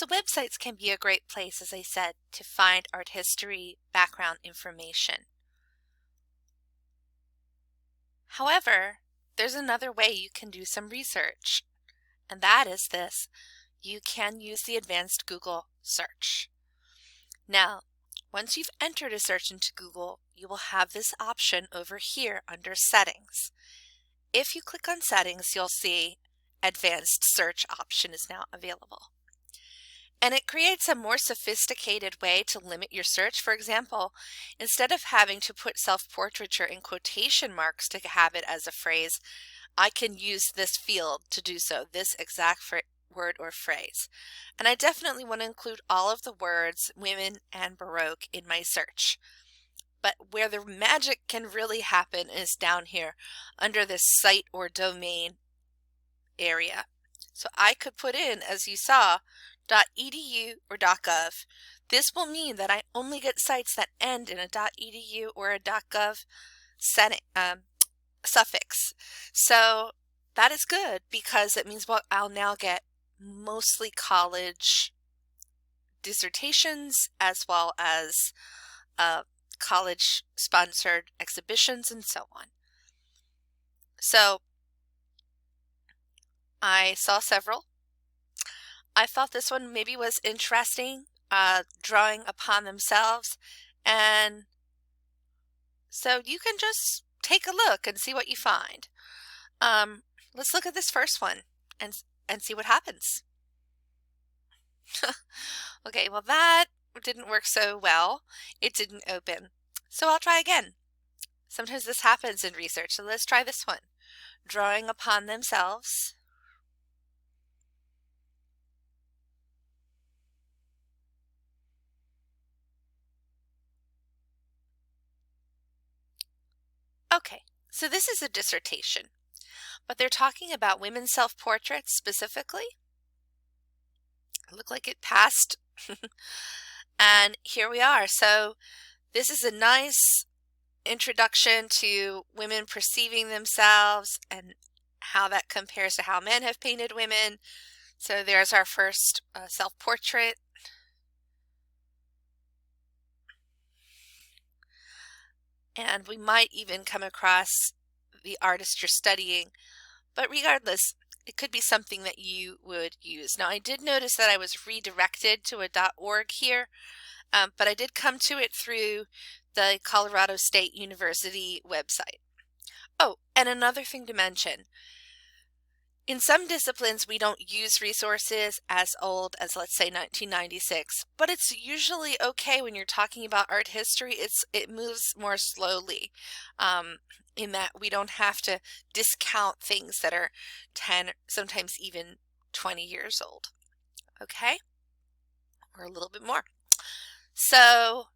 So websites can be a great place, as I said, to find art history background information. However, there's another way you can do some research, and that is this. You can use the advanced Google search. Now, once you've entered a search into Google, you will have this option over here under Settings. If you click on Settings, you'll see Advanced Search option is now available. And it creates a more sophisticated way to limit your search. For example, instead of having to put self-portraiture in quotation marks to have it as a phrase, I can use this field to do so, this exact word or phrase. And I definitely want to include all of the words women and Baroque in my search. But where the magic can really happen is down here under this site or domain area. So I could put in, as you saw, .edu or .gov. This will mean that I only get sites that end in a .edu or a .gov suffix. So that is good because it means, well, I'll now get mostly college dissertations as well as college sponsored exhibitions and so on. So I saw several. I thought this one maybe was interesting, drawing upon themselves, and so you can just take a look and see what you find. Let's look at this first one and see what happens. Okay, well that didn't work so well. It didn't open. So I'll try again. Sometimes this happens in research, so let's try this one. Drawing upon themselves. Okay, so this is a dissertation, but they're talking about women's self-portraits specifically. It looked like it passed. And here we are. So this is a nice introduction to women perceiving themselves and how that compares to how men have painted women. So there's our first self-portrait. And we might even come across the artist you're studying. But regardless, it could be something that you would use. Now, I did notice that I was redirected to a .org here, but I did come to it through the Colorado State University website. Oh, and another thing to mention. In some disciplines, we don't use resources as old as, let's say, 1996, but it's usually okay when you're talking about art history. It moves more slowly in that we don't have to discount things that are 10, sometimes even 20 years old, okay? Or a little bit more. So